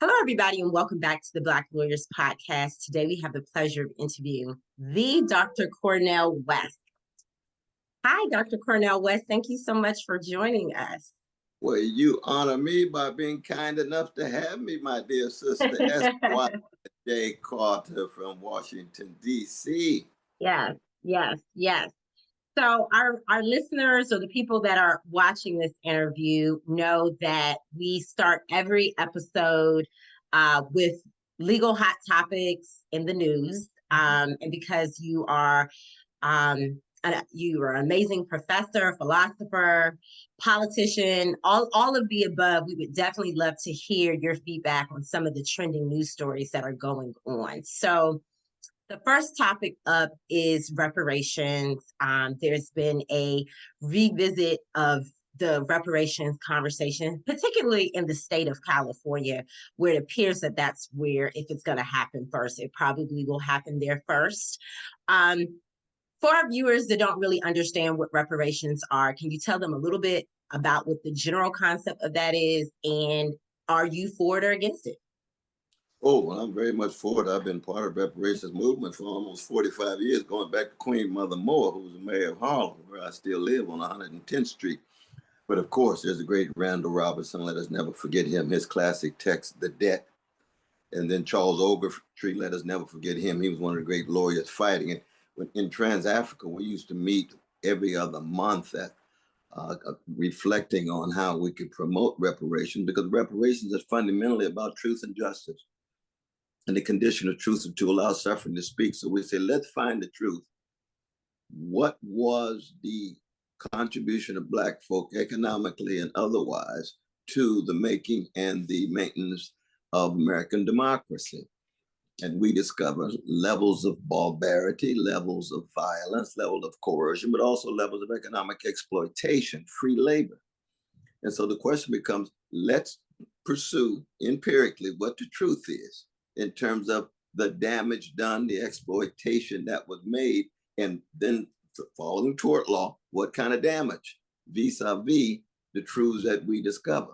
Hello, everybody, and welcome back to the Black Lawyers Podcast. Today, we have the pleasure of interviewing the Dr. Cornel West. Hi, Dr. Cornel West. Thank you so much for joining us. Well, you honor me by being kind enough to have me, my dear sister S.3 Carter from Washington, D.C. Yes, yes, yes. So our listeners or the people that are watching this interview know that we start every episode with legal hot topics in the news. And because you are an amazing professor, philosopher, politician, all of the above, we would definitely love to hear your feedback on some of the trending news stories that are going on. So the first topic up is reparations. There's been a revisit of the reparations conversation, particularly in the state of California, where it appears that that's where, if it's going to happen first, it probably will happen there first. For our viewers that don't really understand what reparations are, can you tell them a little bit about what the general concept of that is, and are you for it or against it? Oh, well, I'm very much for it. I've been part of the reparations movement for almost 45 years, going back to Queen Mother Moore, who was the mayor of Harlem, where I still live on 110th Street. But of course, there's the great Randall Robinson. Let us never forget him, his classic text, The Debt. And then Charles Ogletree, let us never forget him. He was one of the great lawyers fighting it. In Trans-Africa, we used to meet every other month at reflecting on how we could promote reparations, because reparations is fundamentally about truth and justice. And the condition of truth is to allow suffering to speak. So we say, let's find the truth. What was the contribution of Black folk economically and otherwise to the making and the maintenance of American democracy? And we discover levels of barbarity, levels of violence, levels of coercion, but also levels of economic exploitation, free labor. And so the question becomes, let's pursue empirically what the truth is in terms of the damage done, the exploitation that was made, and then following tort law, what kind of damage vis-a-vis the truths that we discover.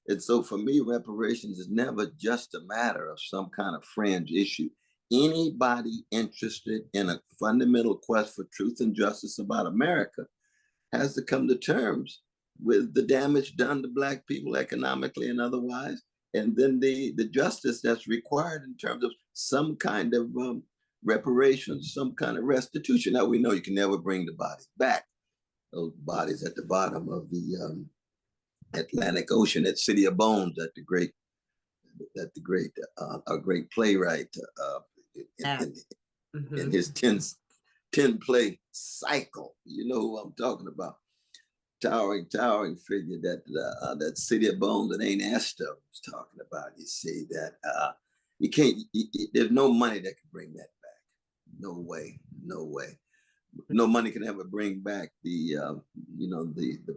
And so for me, reparations is never just a matter of some kind of fringe issue. Anybody interested in a fundamental quest for truth and justice about America has to come to terms with the damage done to Black people economically and otherwise, and then the justice that's required in terms of some kind of reparations, some kind of restitution. Now, we know you can never bring the bodies back. Those bodies at the bottom of the Atlantic Ocean at City of Bones, that the great playwright in his 10 play cycle. You know who I'm talking about. Towering figure, that City of Bones that Aunt Esther was talking about. You see that you can't. There's no money that can bring that back. No way. No money can ever bring back the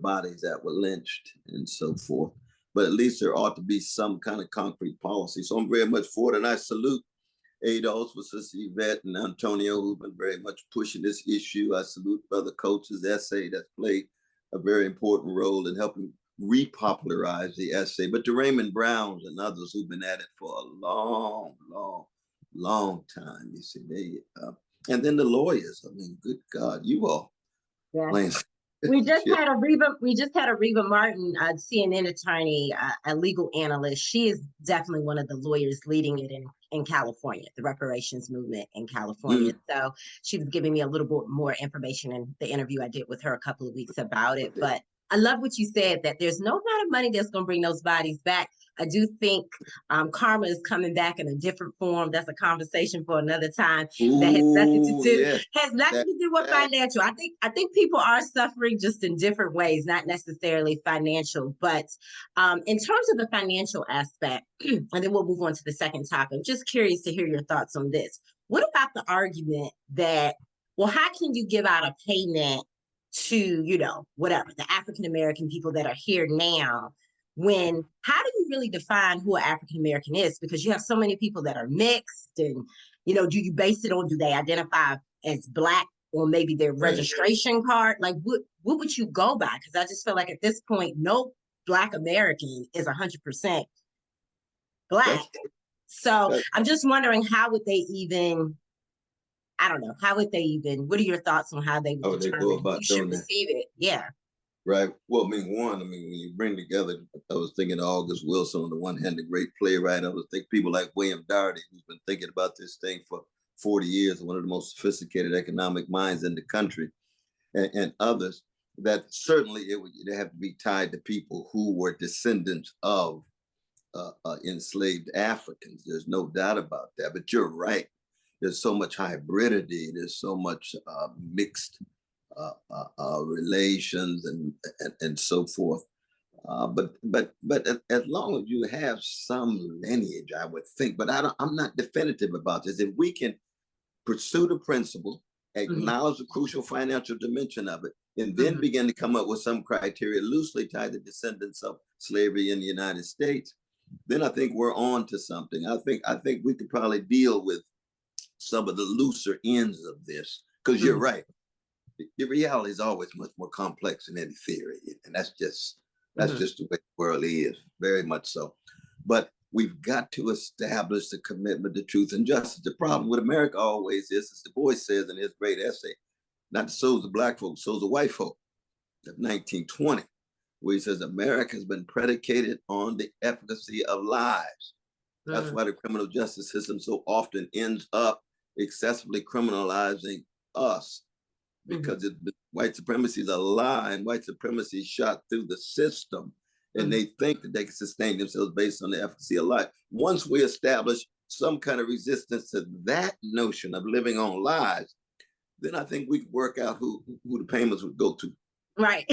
bodies that were lynched and so forth. But at least there ought to be some kind of concrete policy. So I'm very much for it, and I salute Adolph, Sister Yvette, and Antonio, who've been very much pushing this issue. I salute Brother Coach's essay that's played a very important role in helping repopularize the essay. But to Raymond Browns and others who've been at it for a long time, you see, and then the lawyers. I mean, good God, you all. Yes. We just had a Reba Martin, CNN attorney, a legal analyst. She is definitely one of the lawyers leading it in California, the reparations movement in California. So she was giving me a little bit more information in the interview I did with her a couple of weeks about it. But I love what you said, that there's no amount of money that's going to bring those bodies back. I do think karma is coming back in a different form. That's a conversation for another time. That has nothing to do with financial. I think people are suffering just in different ways, not necessarily financial. But in terms of the financial aspect, and then we'll move on to the second topic. I'm just curious to hear your thoughts on this. What about the argument that, well, how can you give out a payment to, whatever, the African-American people that are here now, when, how do you really define who an African-American is? Because you have so many people that are mixed, and, do you base it on, do they identify as Black, or maybe their registration card? Like, what would you go by? Because I just feel like at this point, no Black American is 100% Black. So that's, I'm just wondering, how would they even, I don't know, how would they even, what are your thoughts on how they would they go determine who about should doing that. receive it? Yeah. Right. Well, I mean, when you bring together, I was thinking of August Wilson on the one hand, a great playwright. I was thinking people like William Darity, who's been thinking about this thing for 40 years, one of the most sophisticated economic minds in the country, and others, that certainly it would have to be tied to people who were descendants of enslaved Africans. There's no doubt about that. But you're right. There's so much hybridity. There's so much mixed relations and so forth. But as long as you have some lineage, I would think. But I'm not definitive about this. If we can pursue the principle, Mhm. acknowledge the crucial financial dimension of it, and then Mhm. begin to come up with some criteria loosely tied to descendants of slavery in the United States, then I think we're on to something. I think we could probably deal with some of the looser ends of this, because you're Mhm. right. The reality is always much more complex than any theory, and that's Mhm. just the way the world is, very much so. But we've got to establish the commitment to truth and justice. The problem with America always is, as Du Bois says in his great essay, not the souls of black folks, souls of white folk, of 1920, where he says America has been predicated on the efficacy of lies. That's Mhm. why the criminal justice system so often ends up excessively criminalizing us, Mhm. because white supremacy is a lie, and white supremacy is shot through the system, and Mhm. they think that they can sustain themselves based on the efficacy of life. Once we establish some kind of resistance to that notion of living on lies, then I think we can work out who the payments would go to. Right.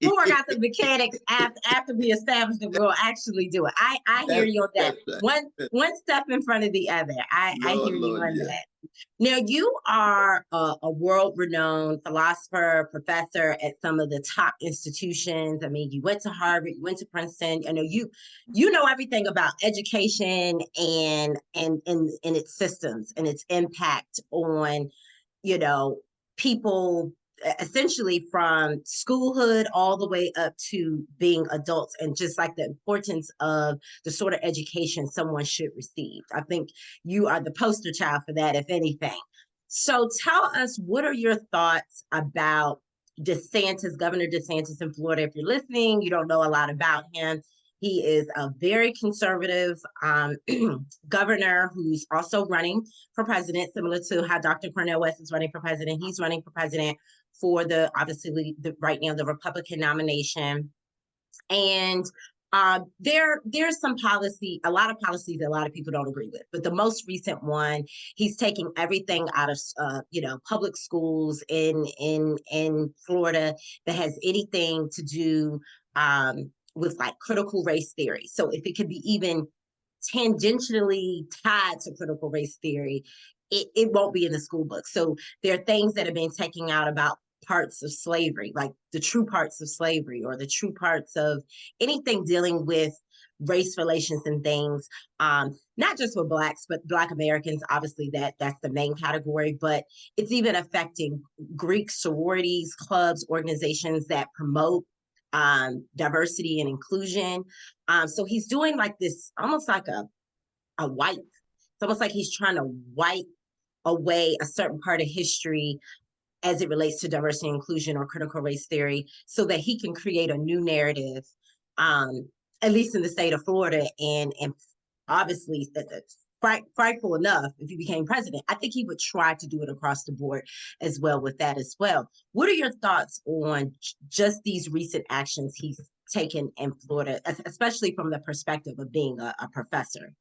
We'll work out the mechanics after we establish that we'll actually do it. I hear that's, you on that. that's right. One step in front of the other. I Lord, hear you Lord, on yeah. that. Now, you are a world-renowned philosopher, professor at some of the top institutions. I mean, you went to Harvard, you went to Princeton. I know you know everything about education and its systems and its impact on, you know, people essentially from schoolhood all the way up to being adults, and just like the importance of the sort of education someone should receive. I think you are the poster child for that, if anything. So tell us, what are your thoughts about DeSantis, Governor DeSantis in Florida? If you're listening, you don't know a lot about him. He is a very conservative governor who's also running for president, similar to how Dr. Cornel West is running for president. He's running for president for obviously right now the Republican nomination. And there's some policy, a lot of policies that a lot of people don't agree with. But the most recent one, he's taking everything out of public schools in Florida that has anything to do with like critical race theory. So if it could be even tangentially tied to critical race theory, it won't be in the school book. So there are things that have been taken out about parts of slavery, like the true parts of slavery or the true parts of anything dealing with race relations and things, not just for blacks, but Black Americans. Obviously, that's the main category, but it's even affecting Greek sororities, clubs, organizations that promote diversity and inclusion. So he's doing like this, almost like a wipe. It's almost like he's trying to wipe away a certain part of history as it relates to diversity and inclusion or critical race theory, so that he can create a new narrative, um, at least in the state of Florida. And obviously, that's frightful enough if he became president. I think he would try to do it across the board as well with that as well. What are your thoughts on just these recent actions he's taken in Florida, especially from the perspective of being a professor?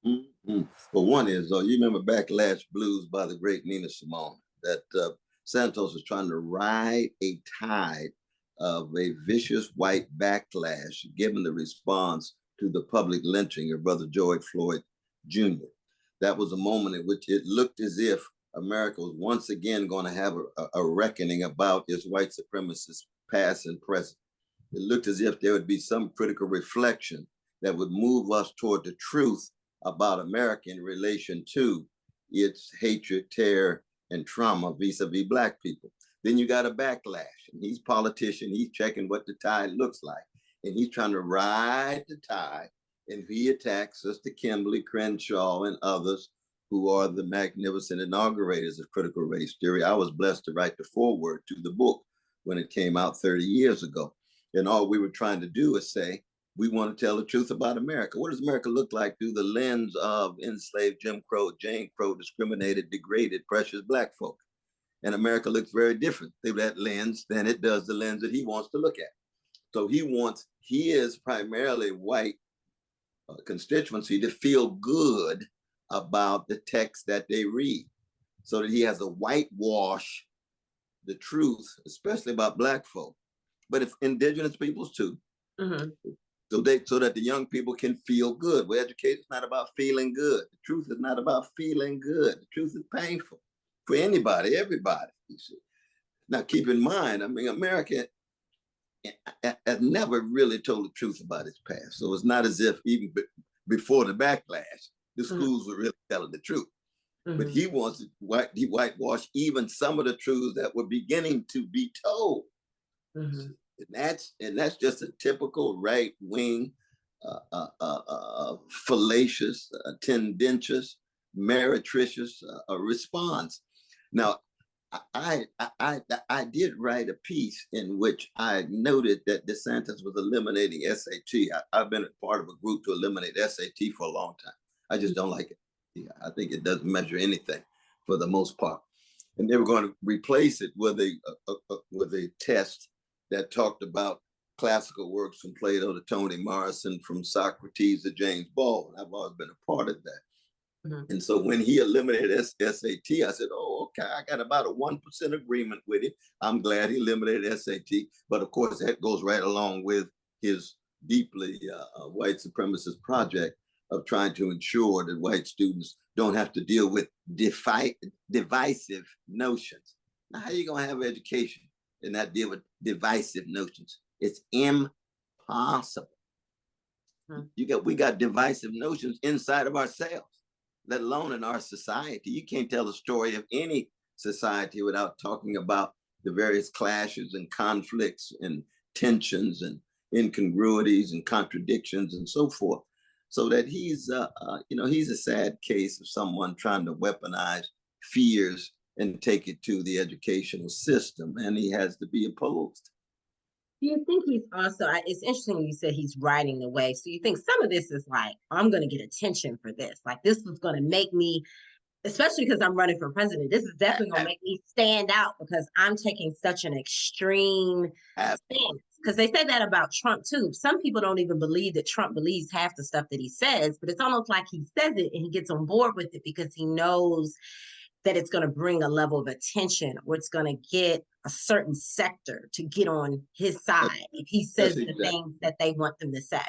Mm-hmm. Well, one is, you remember Backlash Blues by the great Nina Simone, that Santos was trying to ride a tide of a vicious white backlash given the response to the public lynching of brother George Floyd Jr. That was a moment in which it looked as if America was once again going to have a reckoning about its white supremacists past and present. It looked as if there would be some critical reflection that would move us toward the truth about America in relation to its hatred, terror, and trauma vis-a-vis Black people. Then you got a backlash, and he's politician. He's checking what the tide looks like, and he's trying to ride the tide and he attacks Sister Kimberly Crenshaw and others who are the magnificent inaugurators of critical race theory. I was blessed to write the foreword to the book when it came out 30 years ago. And all we were trying to do is say, we want to tell the truth about America. What does America look like through the lens of enslaved, Jim Crow, Jane Crow, discriminated, degraded, precious Black folk? And America looks very different through that lens than it does the lens that he wants to look at. So he is primarily white constituency to feel good about the text that they read, so that he has to whitewash the truth, especially about Black folk, but if indigenous peoples too, so that the young people can feel good. Well, education is not about feeling good. The truth is not about feeling good. The truth is painful for anybody, everybody. You see. Now, keep in mind, I mean, America has never really told the truth about its past. So it's not as if even before the backlash, the schools were really telling the truth. But he wants to whitewash even some of the truths that were beginning to be told. And that's just a typical right wing, fallacious, tendentious, meretricious response. Now, I did write a piece in which I noted that DeSantis was eliminating SAT. I've been a part of a group to eliminate SAT for a long time. I just don't like it. Yeah, I think it doesn't measure anything for the most part. And they were going to replace it with a test that talked about classical works from Plato to Toni Morrison, from Socrates to James Baldwin. I've always been a part of that. And so when he eliminated SAT, I said, oh, okay, I got about a 1% agreement with him. I'm glad he eliminated SAT. But of course, that goes right along with his deeply white supremacist project of trying to ensure that white students don't have to deal with divisive notions. Now, how are you going to have education and not deal with divisive notions? It's impossible. We got divisive notions inside of ourselves, let alone in our society. You can't tell the story of any society without talking about the various clashes and conflicts and tensions and incongruities and contradictions and so forth. So that he's a sad case of someone trying to weaponize fears and take it to the educational system, and he has to be opposed. Do you think he's also, it's interesting you said he's riding the wave. So you think some of this is like, I'm going to get attention for this. Like, this was going to make me, especially because I'm running for president, this is definitely going to make me stand out because I'm taking such an extreme stance. Because they say that about Trump too. Some people don't even believe that Trump believes half the stuff that he says, but it's almost like he says it and he gets on board with it because he knows that it's going to bring a level of attention, or it's going to get a certain sector to get on his side if he says the things that they want them to say.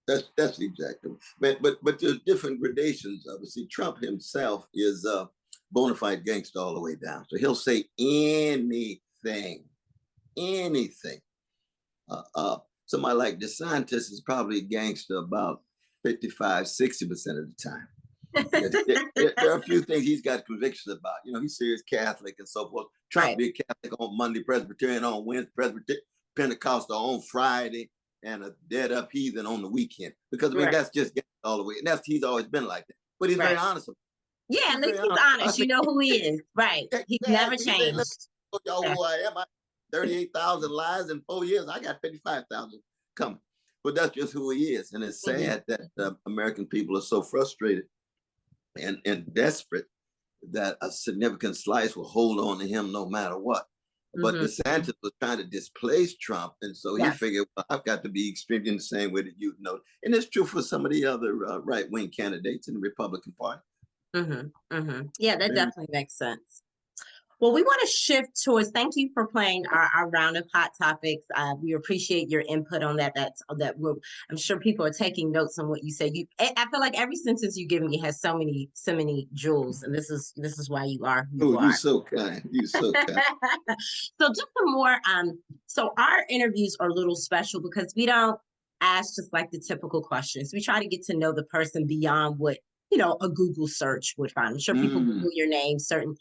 That's exactly. But there's different gradations of it. See, Trump himself is a bona fide gangster all the way down. So he'll say anything. Somebody like DeSantis is probably a gangster about 55, 60% of the time. There are a few things he's got convictions about. You know, he's serious Catholic and so forth. Trump be a Catholic on Monday, Presbyterian on Wednesday, Pentecostal on Friday, and a dead up heathen on the weekend. Because I mean, that's just all the way. And he's always been like that. But he's very honest about it. Yeah, at least he's honest. You know who he is. Right. He's never changed. Y'all who I am. 38,000 lives in 4 years. I got 55,000 coming. But that's just who he is. And it's sad that American people are so frustrated and desperate that a significant slice will hold on to him no matter what. But DeSantis was trying to displace Trump. And so he figured, well, I've got to be extremely in the same way that you know. And it's true for some of the other right-wing candidates in the Republican Party. Yeah, that definitely makes sense. Well, we want to shift towards, thank you for playing our round of hot topics. We appreciate your input on that. I'm sure people are taking notes on what you say. I feel like every sentence you give me has so many jewels, and this is why you are who you are. You're so kind. You're so kind. So just some more. So our interviews are a little special because we don't ask just like the typical questions. We try to get to know the person beyond what, a Google search would find. I'm sure people Google your name, certain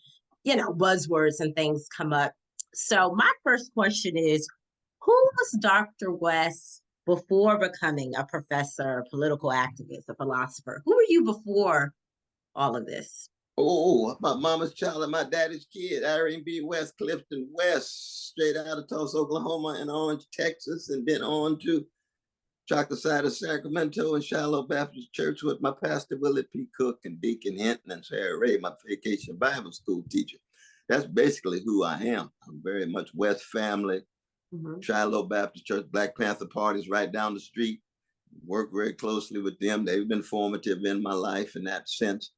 buzzwords and things come up. So my first question is, who was Dr. West before becoming a professor, a political activist, a philosopher? Who were you before all of this? Oh, my mama's child and my daddy's kid, Irene B. West, Clifton West, straight out of Tulsa, Oklahoma, and Orange, Texas, and then on to chocolate side of Sacramento and Shiloh Baptist Church with my pastor Willie P. Cook and Deacon Hinton and Sarah Ray, my vacation Bible school teacher. That's basically who I am. I'm very much West family, Shiloh Baptist Church, Black Panther parties right down the street. Work very closely with them. They've been formative in my life in that sense.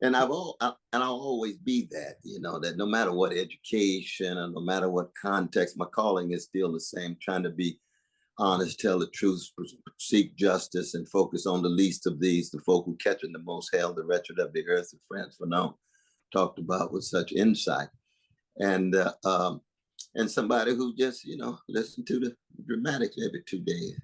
And I'll always be that, that no matter what education and no matter what context, my calling is still the same, trying to be honest, tell the truth, seek justice, and focus on the least of these, the folk who catch in the most hell, the wretched of the earth, that Frantz Fanon talked about with such insight. And somebody who just, listen to the dramatics every 2 days.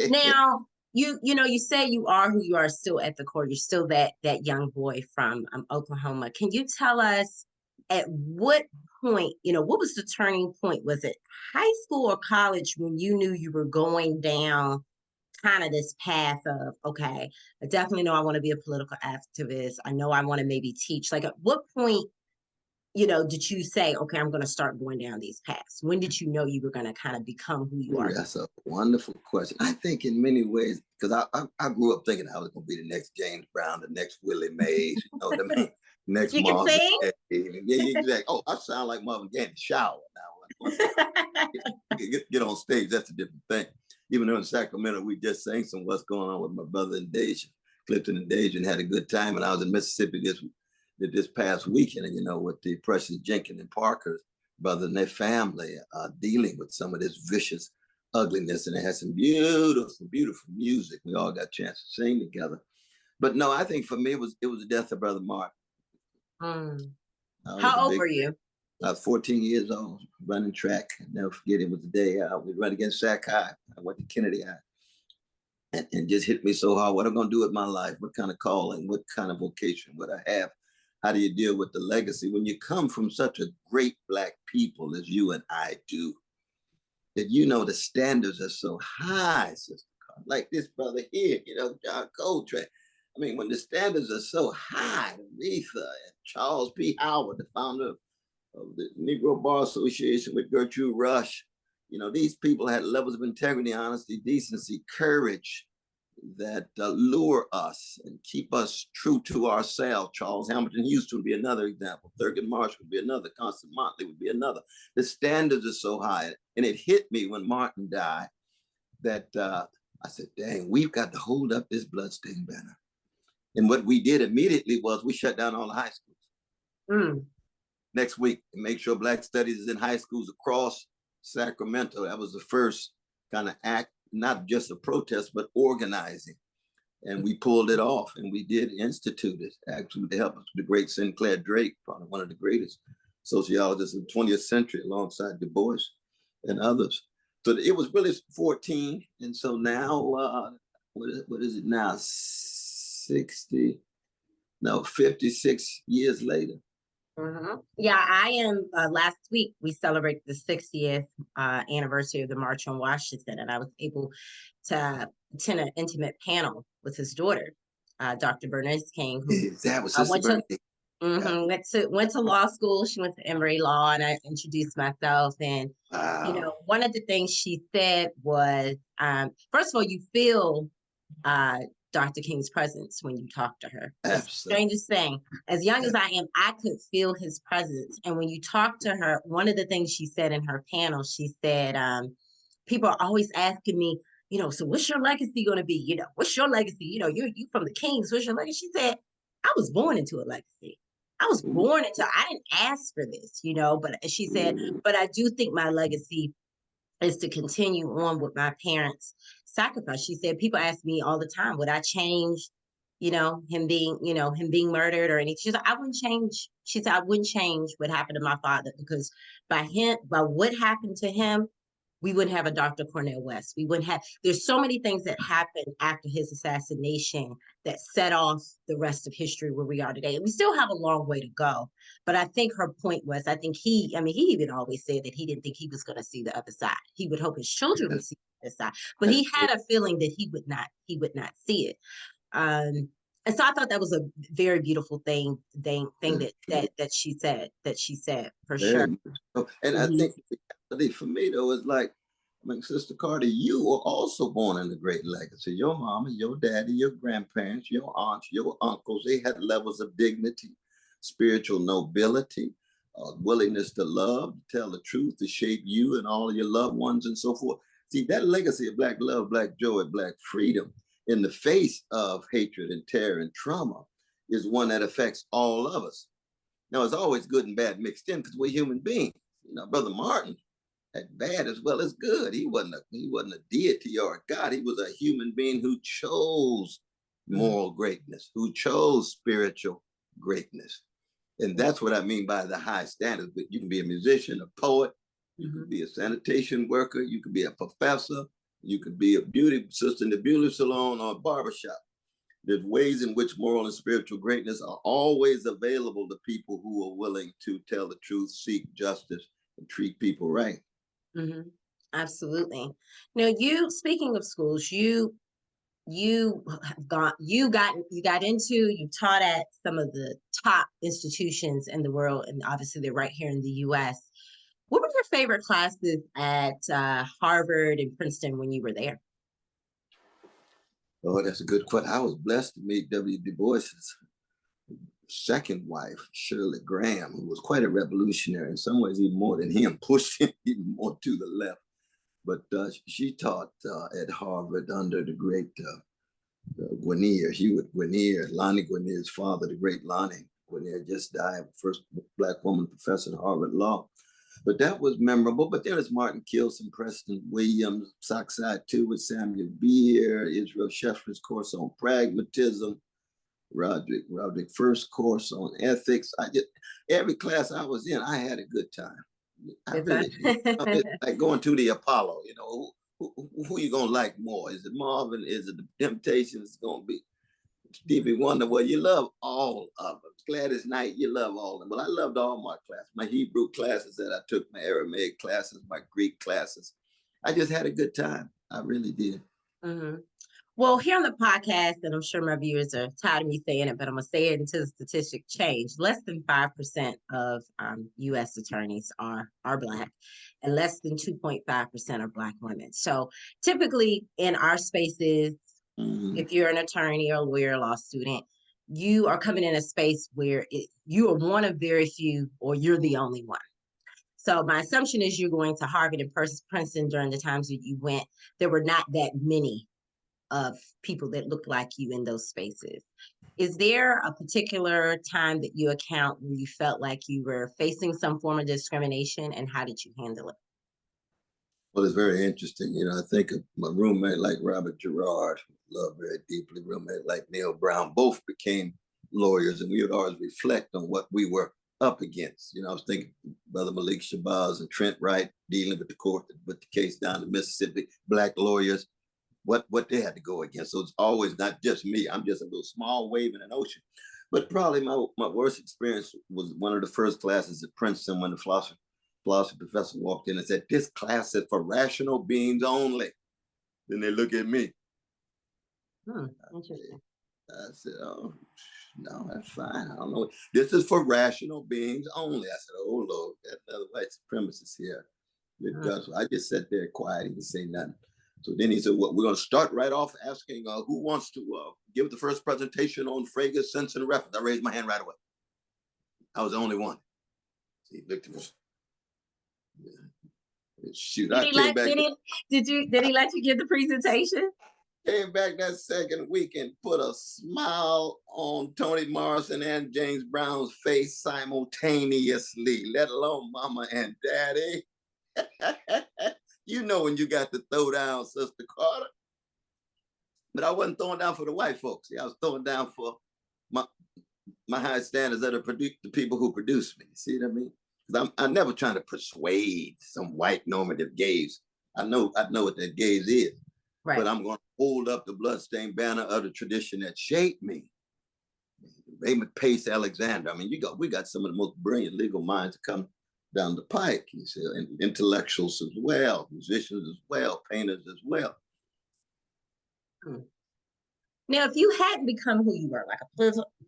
Now, you say you are who you are still at the core. You're still that young boy from Oklahoma. Can you tell us at what point, what was the turning point? Was it high school or college when you knew you were going down kind of this path of, okay, I definitely know I want to be a political activist. I know I want to maybe teach. Like, at what point, did you say, okay, I'm going to start going down these paths? When did you know you were going to kind of become who you are? That's a wonderful question. I think in many ways, because I grew up thinking I was going to be the next James Brown, the next Willie Mays, next You can Marvin sing? Gaye. Yeah, exactly. Oh, I sound like Marvin Gaye in the shower now. Once I get on stage, that's a different thing. Even though in Sacramento, we just sang some What's Going On with my brother and Deja, Clifton and Deja, and had a good time. And I was in Mississippi this past weekend, and with the Precious Jenkins and Parker's brother and their family dealing with some of this vicious ugliness, and it had some beautiful, beautiful music. We all got a chance to sing together. But no, I think for me it was the death of Brother Martin. How old were you? I was 14 years old, running track. I'll never forget, it was the day we ran against Sac High. I went to Kennedy High. And just hit me so hard. What am I going to do with my life? What kind of calling? What kind of vocation would I have? How do you deal with the legacy when you come from such a great Black people as you and I do? That the standards are so high, Sister Carl. Like this brother here, John Coltrane. I mean, when the standards are so high, Aretha and Charles P. Howard, the founder of the Negro Bar Association with Gertrude Rush, these people had levels of integrity, honesty, decency, courage that lure us and keep us true to ourselves. Charles Hamilton Houston would be another example. Thurgood Marshall would be another. Constant Motley would be another. The standards are so high. And it hit me when Martin died that I said, dang, we've got to hold up this bloodstained banner. And what we did immediately was we shut down all the high schools. Next week, and make sure Black Studies is in high schools across Sacramento. That was the first kind of act, not just a protest, but organizing. And we pulled it off, and we did institute it, actually with the help of the great Sinclair Drake, probably one of the greatest sociologists of the 20th century, alongside Du Bois and others. So it was really 14. And so now, what is it now? 56 years later. Yeah, I am. Last week, we celebrated the 60th anniversary of the March on Washington, and I was able to attend an intimate panel with his daughter, Dr. Bernice King, who that was Sister Bernice. Went to law school. She went to Emory Law, and I introduced myself. And one of the things she said was, first of all, you feel Dr. King's presence when you talk to her. It's the strangest thing. As young as I am, I could feel his presence. And when you talk to her, one of the things she said in her panel, she said, people are always asking me, so what's your legacy going to be? What's your legacy? You from the Kings. What's your legacy? She said, I was born into a legacy. I didn't ask for this, but she said, but I do think my legacy is to continue on with my parents' sacrifice. She said, people ask me all the time, would I change, him being murdered or anything? She said, I wouldn't change. She said, I wouldn't change what happened to my father, because by what happened to him, We wouldn't have a Dr. Cornel West. We wouldn't have, there's so many things that happened after his assassination that set off the rest of history where we are today. And we still have a long way to go. But I think her point was, I think he even always said that he didn't think he was going to see the other side. He would hope his children would see the other side. But he had a feeling that he would not see it. And so I thought that was a very beautiful thing that she said for sure. And I think for me though, it's like, I mean, Sister Carter, you were also born in a great legacy. Your mama, your daddy, your grandparents, your aunts, your uncles, they had levels of dignity, spiritual nobility, willingness to love, to tell the truth, to shape you and all of your loved ones and so forth. See, that legacy of Black love, Black joy, Black freedom in the face of hatred and terror and trauma is one that affects all of us. Now, it's always good and bad mixed in because we're human beings. You know, Brother Martin had bad as well as good. He wasn't a deity or a god. He was a human being who chose moral greatness, who chose spiritual greatness. And that's what I mean by the high standards. But you can be a musician, a poet, you can be a sanitation worker, you can be a professor, you could be a beauty assistant in the beauty salon or a barbershop. There's ways in which moral and spiritual greatness are always available to people who are willing to tell the truth, seek justice, and treat people right. Absolutely. Now, speaking of schools, you got you taught at some of the top institutions in the world, and obviously they're right here in the U.S. What were your favorite classes at Harvard and Princeton when you were there? Oh, that's a good question. I was blessed to meet W. Du Bois's second wife, Shirley Graham, who was quite a revolutionary, in some ways even more than him, pushed him even more to the left. But she taught at Harvard under the great Guinier, Hewitt Guinier, Lonnie Guinier's father, the great Lonnie Guinier, just died, first Black woman professor at Harvard Law. But that was memorable. But there was Martin Kilson, Preston Williams, Sockside 2 with Samuel Beer, Israel Scheffler's course on pragmatism, Roderick First course on ethics. Every class I was in, I had a good time. I really did. Like going to the Apollo, you know, who you gonna like more? Is it Marvin? Is it the Temptations? It's gonna be Stevie Wonder. Well, you love all of them. Gladys Knight, you love all of them. Well, I loved all my classes, my Hebrew classes that I took, my Aramaic classes, my Greek classes. I just had a good time. I really did. Well, here on the podcast, and I'm sure my viewers are tired of me saying it, but I'm going to say it until the statistic change. Less than 5% of U.S. attorneys are Black, and less than 2.5% are Black women. So typically in our spaces, if you're an attorney or a lawyer, or law student, you are coming in a space where you are one of very few, or you're the only one. So my assumption is you're going to Harvard and Princeton during the times that you went. There were not that many of people that look like you in those spaces. Is there a particular time that you account when you felt like you were facing some form of discrimination, and how did you handle it? Well, it's very interesting. You know, I think of my roommate like Robert Gerard, loved very deeply, roommate like Neil Brown, both became lawyers, and we would always reflect on what we were up against. You know, I was thinking Brother Malik Shabazz and Trent Wright dealing with the case down in Mississippi, Black lawyers, what they had to go against. So it's always not just me. I'm just a little small wave in an ocean. But probably my worst experience was one of the first classes at Princeton when the philosophy professor walked in and said, "This class is for rational beings only." Then they look at me. Interesting. I said, "Oh, no, that's fine. I don't know. This is for rational beings only." I said, "Oh, Lord, got another white supremacist here." Because I just sat there quiet. He didn't say nothing. So then he said, "Well, we're going to start right off asking who wants to give the first presentation on Frege, sense, and reference." I raised my hand right away. I was the only one. So he looked at us. Shoot, did he let you give the presentation? Came back that second week and put a smile on Toni Morrison and James Brown's face simultaneously, let alone Mama and Daddy. You know when you got to throw down, Sister Carter. But I wasn't throwing down for the white folks. I was throwing down for my high standards that are the people who produce me. See what I mean? I'm never trying to persuade some white normative gaze. I know what that gaze is, Right. but I'm going to hold up the bloodstained banner of the tradition that shaped me. Raymond Pace Alexander. I mean, we got some of the most brilliant legal minds to come down the pike. You see, and intellectuals as well, musicians as well, painters as well. Now, if you hadn't become who you were, like a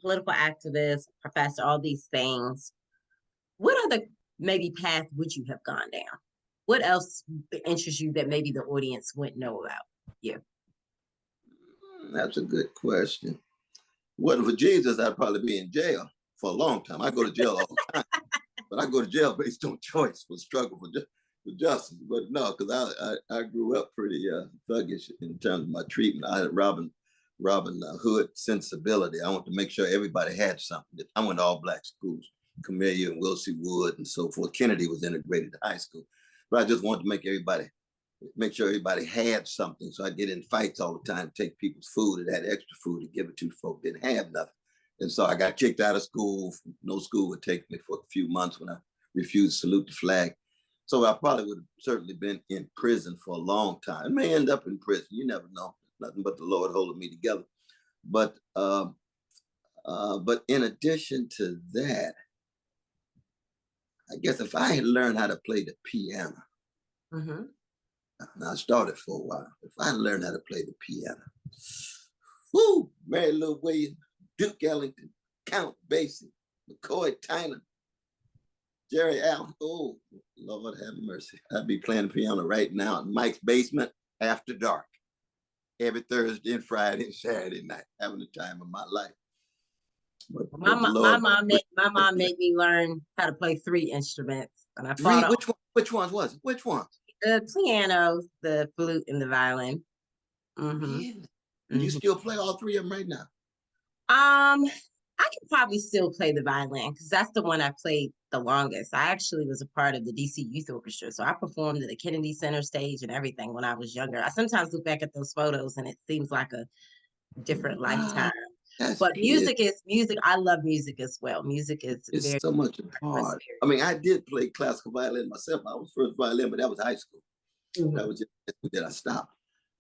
political activist, professor, all these things, what other maybe path would you have gone down? What else interests you that maybe the audience wouldn't know about you? That's a good question. Wasn't for Jesus, I'd probably be in jail for a long time. I go to jail all the time, but I go to jail based on choice, for struggle for justice. But no, because I grew up pretty thuggish in terms of my treatment. I had Robin Hood sensibility. I wanted to make sure everybody had something. I went to all black schools, Camellia and Wilsey Wood and so forth. Kennedy was integrated to high school, but I just wanted to make sure everybody had something. So I get in fights all the time, take people's food and had extra food to give it to folk that didn't have nothing. And so I got kicked out of school. No school would take me for a few months when I refused to salute the flag. So I probably would have certainly been in prison for a long time. I may end up in prison. You never know. Nothing but the Lord holding me together. But in addition to that, I guess if I had learned how to play the piano, now I started for a while. If I learned how to play the piano, whoo, Mary Lou Williams, Duke Ellington, Count Basie, McCoy Tyner, Jerry Allen. Oh, Lord have mercy. I'd be playing the piano right now in Mike's basement after dark, every Thursday and Friday and Saturday night, having the time of my life. My mom made me learn how to play 3 instruments, and I fought Which ones was it? Which ones? The piano, the flute, and the violin. Really? You still play all 3 of them right now? I could probably still play the violin because that's the one I played the longest. I actually was a part of the DC Youth Orchestra, so I performed at the Kennedy Center stage and everything when I was younger. I sometimes look back at those photos and it seems like a different lifetime. But music is music. I love music as well. Music is it's so much a part. I mean, I did play classical violin myself. I was first violin, but that was high school. That was just that I stopped.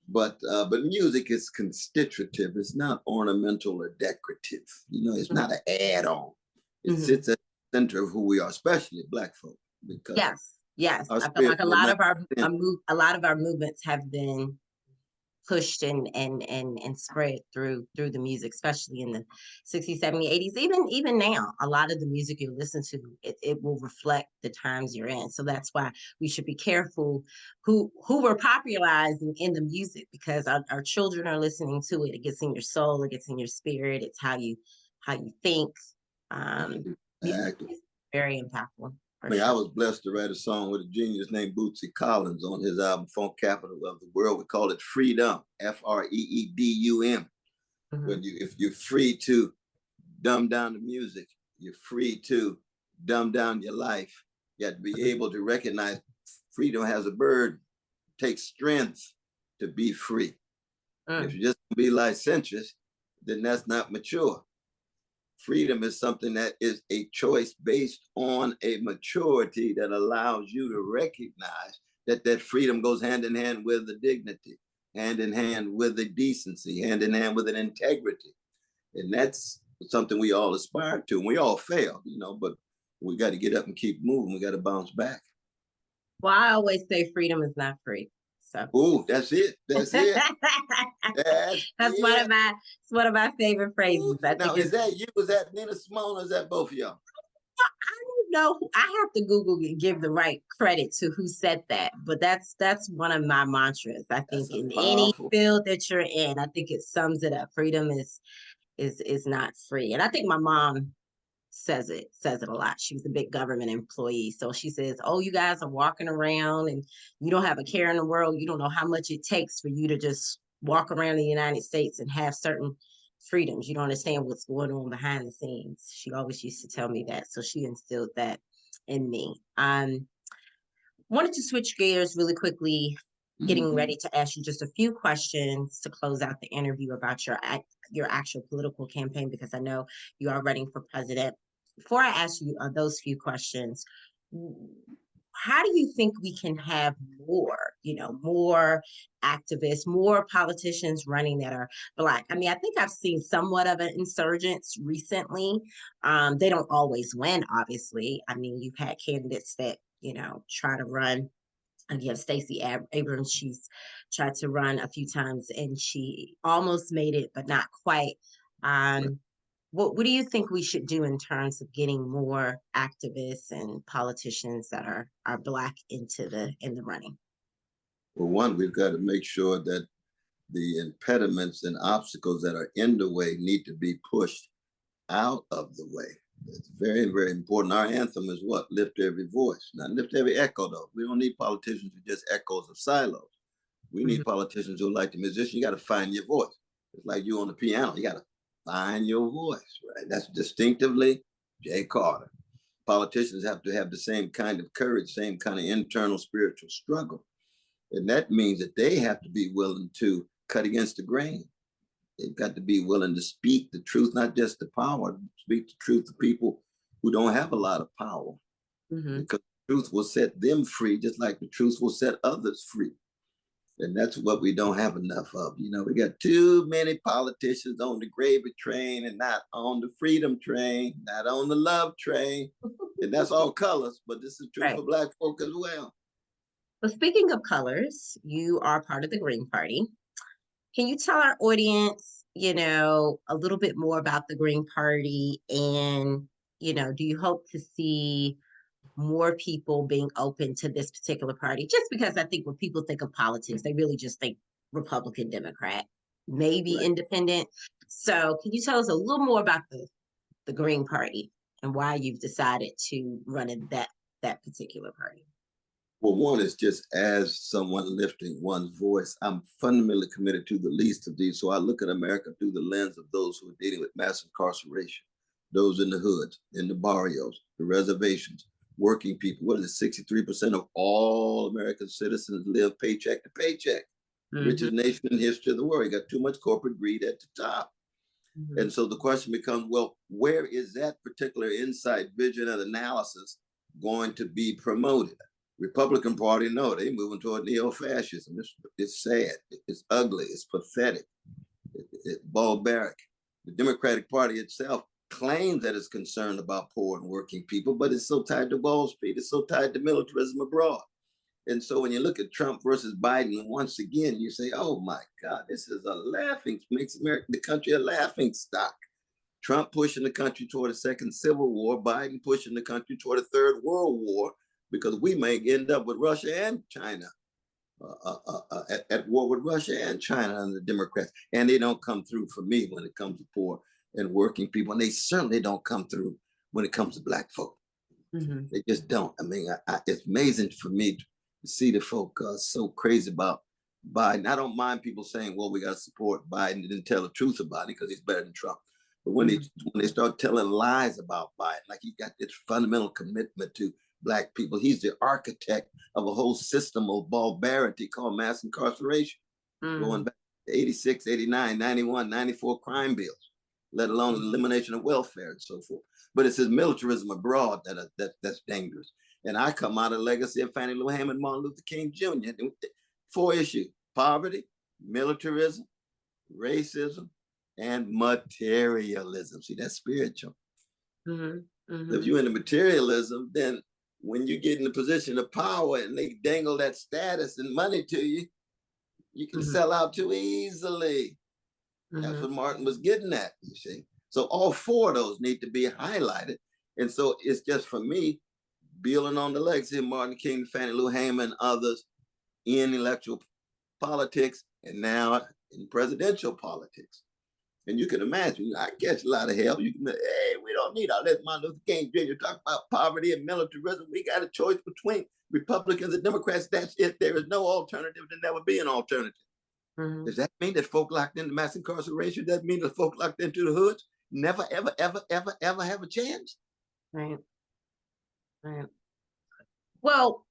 But music is constitutive. It's not ornamental or decorative. You know, it's not an add-on. It sits at the center of who we are, especially Black folk. Because yes, I feel like a lot of our movements have been pushed and spread through the music, especially in the 60s, 70s, 80s, even now. A lot of the music you listen to, it will reflect the times you're in. So that's why we should be careful who we're popularizing in the music, because our children are listening to it. It gets in your soul, it gets in your spirit, it's how you think. Exactly. Very impactful. I mean, I was blessed to write a song with a genius named Bootsy Collins on his album Funk Capital of the World. We call it Freedom, Freedum. When if you're free to dumb down the music, you're free to dumb down your life. You have to be able to recognize freedom has a burden. It takes strength to be free. If you just be licentious, then that's not mature. Freedom is something that is a choice based on a maturity that allows you to recognize that freedom goes hand in hand with the dignity, hand in hand with the decency, hand in hand with an integrity. And that's something we all aspire to. And we all fail, you know, but we got to get up and keep moving. We got to bounce back. Well, I always say freedom is not free. So. Ooh, that's it. That's it. That's one of my favorite phrases. Now, is that you? Was that Nina Simone? Or is that both of y'all? I don't know. I have to Google and give the right credit to who said that. But that's one of my mantras. I think in any field that you're in, I think it sums it up. Freedom is not free. And I think my mom says it a lot. She was a big government employee. So she says, oh, you guys are walking around and you don't have a care in the world. You don't know how much it takes for you to just walk around the United States and have certain freedoms. You don't understand what's going on behind the scenes. She always used to tell me that. So she instilled that in me. Wanted to switch gears really quickly, getting ready to ask you just a few questions to close out the interview about your actual political campaign, because I know you are running for president. Before I ask you those few questions, how do you think we can have more, more activists, more politicians running that are Black? I mean, I think I've seen somewhat of an insurgence recently. They don't always win, obviously. I mean, you've had candidates that, try to run. And you have Stacey Abrams. She's tried to run a few times and she almost made it, but not quite. Right. Um, what do you think we should do in terms of getting more activists and politicians that are Black in the running? Well, one, we've got to make sure that the impediments and obstacles that are in the way need to be pushed out of the way. It's very, very important. Our anthem is what? Lift every voice. Not lift every echo, though. We don't need politicians who are just echoes of silos. We Mhm. need politicians who are like the musician. You got to find your voice. It's like you on the piano. You got to find your voice, right? That's distinctively Jay Carter. Politicians have to have the same kind of courage, same kind of internal spiritual struggle. And that means that they have to be willing to cut against the grain. They've got to be willing to speak the truth, not just the power, speak the truth to people who don't have a lot of power, Mhm. because the truth will set them free, just like the truth will set others free. And that's what we don't have enough of. We got too many politicians on the gravy train and not on the freedom train, not on the love train. And that's all colors, but this is true Right. for Black folk as well. Well, speaking of colors, you are part of the Green Party. Can you tell our audience, a little bit more about the Green Party and, do you hope to see more people being open to this particular party? Just because I think when people think of politics, they really just think Republican, Democrat, maybe Right. independent. So can you tell us a little more about the Green Party and why you've decided to run in that particular party? Well, one is just as someone lifting one's voice. I'm fundamentally committed to the least of these. So I look at America through the lens of those who are dealing with mass incarceration, those in the hoods, in the barrios, the reservations, working people. What is it? 63% of all American citizens live paycheck to paycheck. Hmm. Richest nation in history of the world. You got too much corporate greed at the top. Hmm. And so the question becomes, well, where is that particular insight, vision, and analysis going to be promoted? Republican Party, no, they moving toward neo-fascism. It's sad, it's ugly, it's pathetic, it's barbaric. The Democratic Party itself claims that it's concerned about poor and working people, but it's so tied to Wall Street, it's so tied to militarism abroad. And so when you look at Trump versus Biden, once again, you say, oh my God, this is a laughing, makes America, the country a laughing stock. Trump pushing the country toward a second civil war, Biden pushing the country toward a third world war, because we may end up with Russia and China at war with Russia and China and the Democrats. And they don't come through for me when it comes to poor and working people. And they certainly don't come through when it comes to Black folk. Hmm. They just don't. I mean, it's amazing for me to see the folk so crazy about Biden. I don't mind people saying, "Well, we got to support Biden." They didn't tell the truth about it because he's better than Trump. But Hmm. when they start telling lies about Biden, like he's got this fundamental commitment to Black people, he's the architect of a whole system of barbarity called mass incarceration, going Hmm. back to 86, 89, 91, 94 crime bills, let alone the elimination of welfare and so forth. But it's his militarism abroad that's dangerous. And I come out of the legacy of Fannie Lou Hammond, Martin Luther King Jr. Four issues: poverty, militarism, racism, and materialism. See, that's spiritual. Hmm. If Hmm. you're into materialism, then when you get in the position of power and they dangle that status and money to you, you can Hmm. sell out too easily. That's Hmm. what Martin was getting at, you see. So all four of those need to be highlighted. And so it's just for me, building on the legacy of Martin King, Fannie Lou Hammond, others in electoral politics and now in presidential politics. And you can imagine, I catch a lot of hell. You can, hey, we don't need all this. Martin Luther King Jr. talk about poverty and militarism. We got a choice between Republicans and Democrats. That's it. There is no alternative. There never be an alternative. Hmm. Does that mean that folk locked into mass incarceration? Does that mean that folk locked into the hoods never, ever, ever, ever, ever have a chance? Right. Right. Well,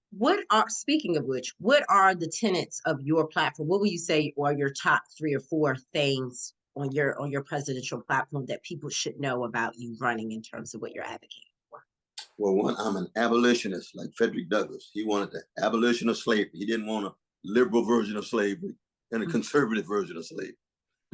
speaking of which, what are the tenets of your platform? What would you say are your top three or four things on your presidential platform that people should know about you running in terms of what you're advocating for? Well, one, I'm an abolitionist, like Frederick Douglass. He wanted the abolition of slavery. He didn't want a liberal version of slavery and a conservative version of slavery.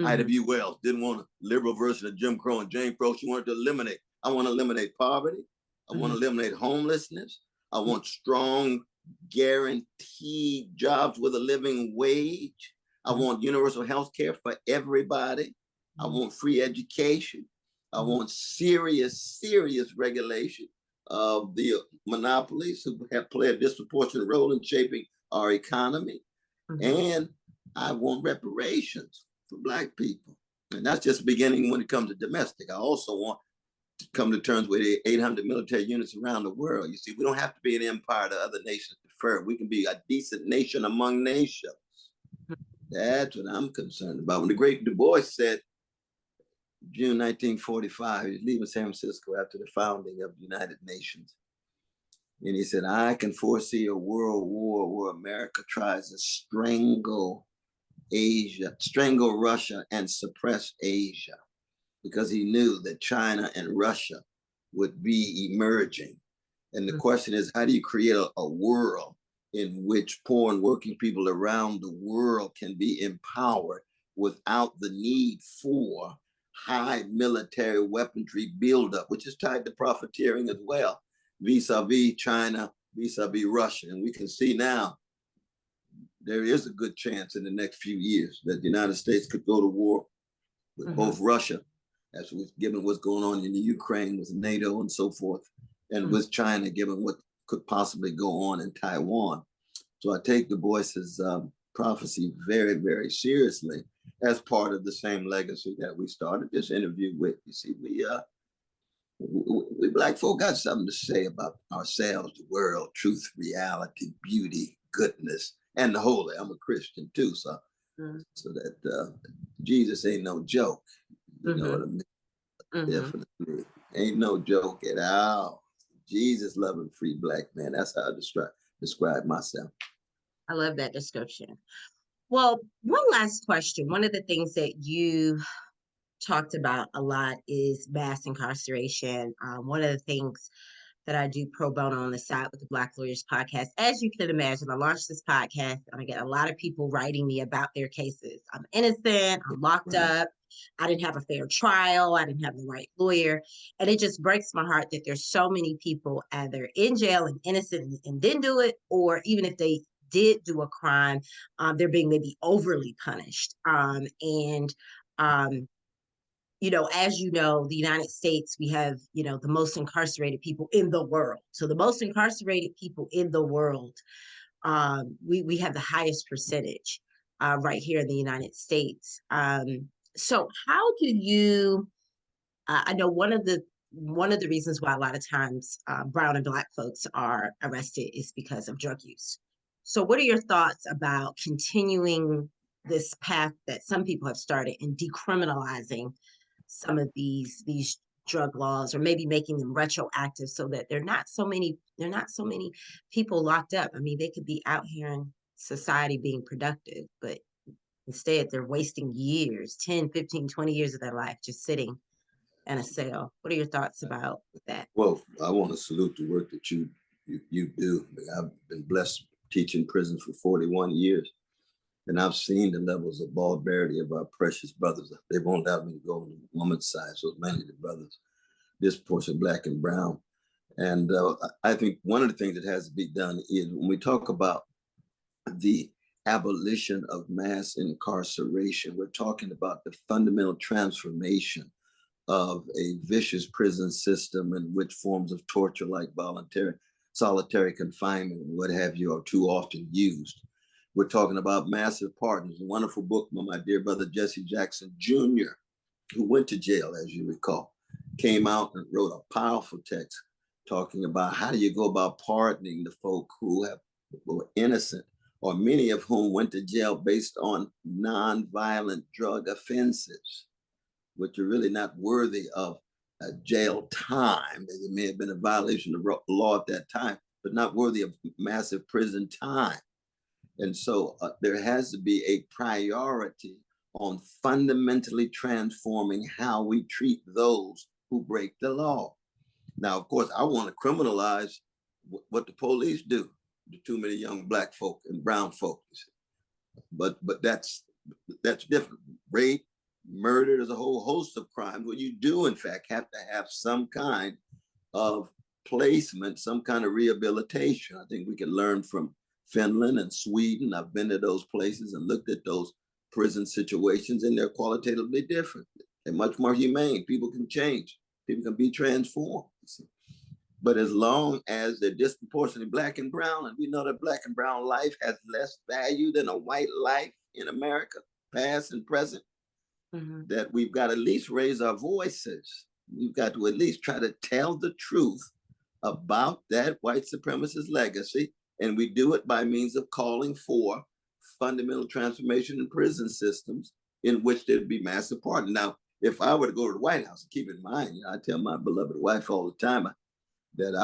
Ida B. Wells didn't want a liberal version of Jim Crow and Jane Crow. She wanted to eliminate. I want to eliminate poverty. I want to eliminate homelessness. I want strong, guaranteed jobs with a living wage. I want universal health care for everybody. I want free education. I want serious, serious regulation of the monopolies who have played a disproportionate role in shaping our economy. And I want reparations for Black people. And that's just beginning when it comes to domestic. I also want to come to terms with 800 military units around the world. You see, we don't have to be an empire to other nations defer. We can be a decent nation among nations. That's what I'm concerned about. When the great Du Bois said, June 1945, he was leaving San Francisco after the founding of the United Nations. And he said, I can foresee a world war where America tries to strangle Russia and suppress Asia, because he knew that China and Russia would be emerging. And the question is, how do you create a world in which poor and working people around the world can be empowered without the need for high military weaponry buildup, which is tied to profiteering as well, vis-a-vis China, vis-a-vis Russia. And we can see now there is a good chance in the next few years that the United States could go to war with both Russia, as was given what's going on in the Ukraine with NATO and so forth, and with China, given what could possibly go on in Taiwan. So I take Du Bois's prophecy very, very seriously as part of the same legacy that we started this interview with. You see, we Black folk got something to say about ourselves, the world, truth, reality, beauty, goodness, and the holy. I'm a Christian too, so that Jesus ain't no joke. You know what I mean? Definitely ain't no joke at all. Jesus loving free Black man. That's how I describe myself. I love that description. Well, one last question. One of the things that you talked about a lot is mass incarceration. One of the things that I do pro bono on the side with the Black Lawyers Podcast, as you can imagine, I launched this podcast and I get a lot of people writing me about their cases. I'm innocent, I'm locked up, I didn't have a fair trial, I didn't have the right lawyer. And it just breaks my heart that there's so many people either in jail and innocent and didn't do it, or even if they did do a crime, they're being maybe overly punished. You know, as you know, the United States, we have, you know, the most incarcerated people in the world. So the most incarcerated people in the world, we have the highest percentage right here in the United States. So how do you, I know one of the reasons why a lot of times brown and Black folks are arrested is because of drug use. So what are your thoughts about continuing this path that some people have started in decriminalizing some of these drug laws, or maybe making them retroactive so that there are not so many people locked up? I mean, they could be out here in society being productive, but instead they're wasting years, 10, 15, 20 years of their life just sitting in a cell. What are your thoughts about that? Well, I want to salute the work that you do. I've been blessed teaching prison for 41 years. And I've seen the levels of barbarity of our precious brothers. They won't allow me to go on the woman's side, so mainly the brothers, disproportionately Black and brown. And I think one of the things that has to be done is when we talk about the abolition of mass incarceration, we're talking about the fundamental transformation of a vicious prison system in which forms of torture like voluntary solitary confinement and what have you are too often used. We're talking about massive pardons. A wonderful book by my dear brother Jesse Jackson Jr., who went to jail, as you recall, came out and wrote a powerful text talking about how do you go about pardoning the folk who were innocent, or many of whom went to jail based on nonviolent drug offenses, which are really not worthy of jail time. It may have been a violation of the law at that time, but not worthy of massive prison time. And so there has to be a priority on fundamentally transforming how we treat those who break the law. Now, of course, I want to criminalize what the police do to too many young black folk and brown folk. But that's different. Rape, murder, there's a whole host of crimes where you do, in fact, have to have some kind of placement, some kind of rehabilitation. I think we can learn from Finland and Sweden. I've been to those places and looked at those prison situations, and they're qualitatively different. They're much more humane. People can change. People can be transformed. But as long as they're disproportionately black and brown, and we know that black and brown life has less value than a white life in America, past and present, that we've got to at least raise our voices. We've got to at least try to tell the truth about that white supremacist legacy. And we do it by means of calling for fundamental transformation in prison systems in which there'd be massive pardon. Now, if I were to go to the White House, keep in mind, I tell my beloved wife all the time that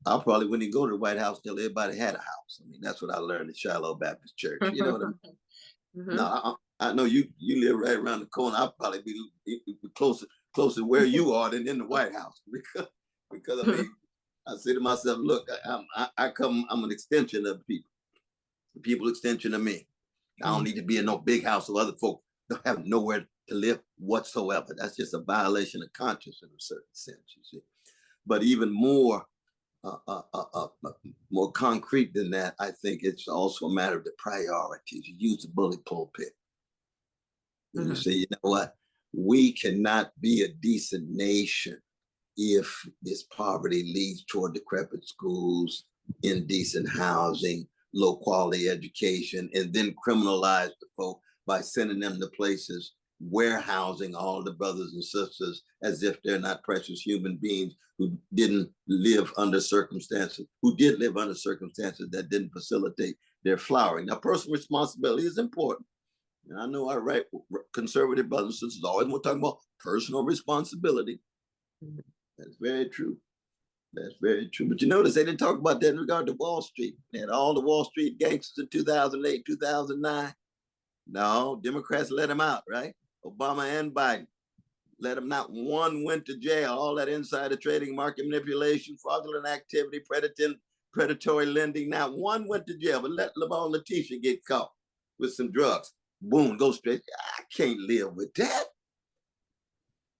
I probably wouldn't even go to the White House till everybody had a house. I mean, that's what I learned at Shiloh Baptist Church. You know what I mean? Now, I know you live right around the corner. I'll probably be closer where you are than in the White House because I mean, I say to myself, look, I'm an extension of the people extension of me. I don't need to be in no big house so other folk don't have nowhere to live whatsoever. That's just a violation of conscience in a certain sense, you see. But even more more concrete than that, I think it's also a matter of the priorities. You use the bully pulpit. You say, you know what? We cannot be a decent nation if this poverty leads toward decrepit schools, indecent housing, low quality education, and then criminalize the folk by sending them to places warehousing all the brothers and sisters as if they're not precious human beings who did live under circumstances that didn't facilitate their flowering. Now, personal responsibility is important. And I know our right conservative brothers and sisters always want to talk about personal responsibility. That's very true. That's very true. But you notice they didn't talk about that in regard to Wall Street. They had all the Wall Street gangsters in 2008, 2009. No, Democrats let them out, right? Obama and Biden let them. Not one went to jail. All that insider trading, market manipulation, fraudulent activity, predatory lending. Not one went to jail. But let LeVon Letitia get caught with some drugs. Boom, go straight. I can't live with that.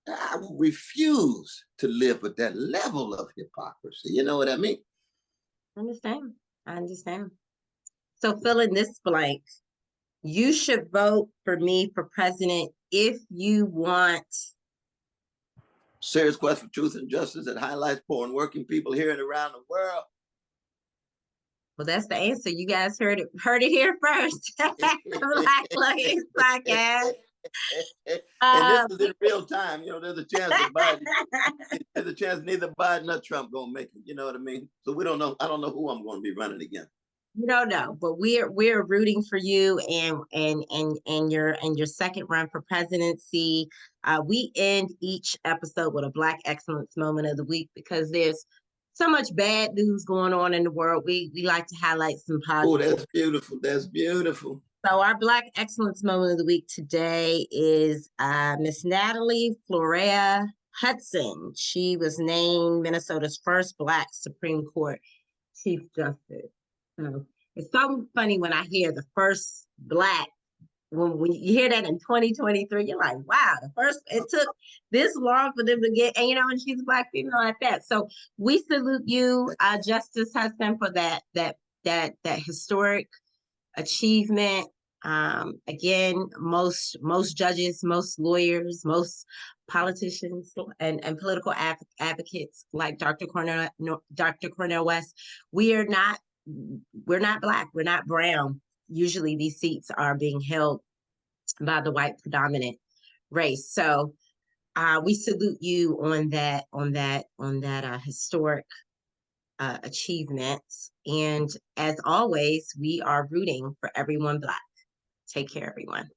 I refuse to live with that level of hypocrisy. You know what I mean? I understand. So fill in this blank. You should vote for me for president if you want serious quest for truth and justice that highlights poor and working people here and around the world. Well, that's the answer. You guys heard it here first. Black Lawyers Podcast. And this is in real time. You know, there's a chance that neither Biden nor Trump gonna make it. You know what I mean? So we don't know. I don't know who I'm going to be running against. You don't know, but we're rooting for you and your second run for presidency. We end each episode with a Black Excellence Moment of the Week because there's so much bad news going on in the world. We like to highlight some positive. Oh, that's beautiful. That's beautiful. So our Black Excellence Moment of the Week today is Miss Natalie Florea Hudson. She was named Minnesota's first Black Supreme Court Chief Justice. So it's so funny when I hear the first Black, when you hear that in 2023, you're like, wow, it took this long for them to get, and and she's a Black female at that. So we salute you, Justice Hudson, for that historic achievement. Again, most judges, most lawyers, most politicians and political advocates like Dr. Cornel West, we're not Black, we're not brown. Usually these seats are being held by the white predominant race. So we salute you on that historic achievements. And as always, we are rooting for everyone Black. Take care, everyone.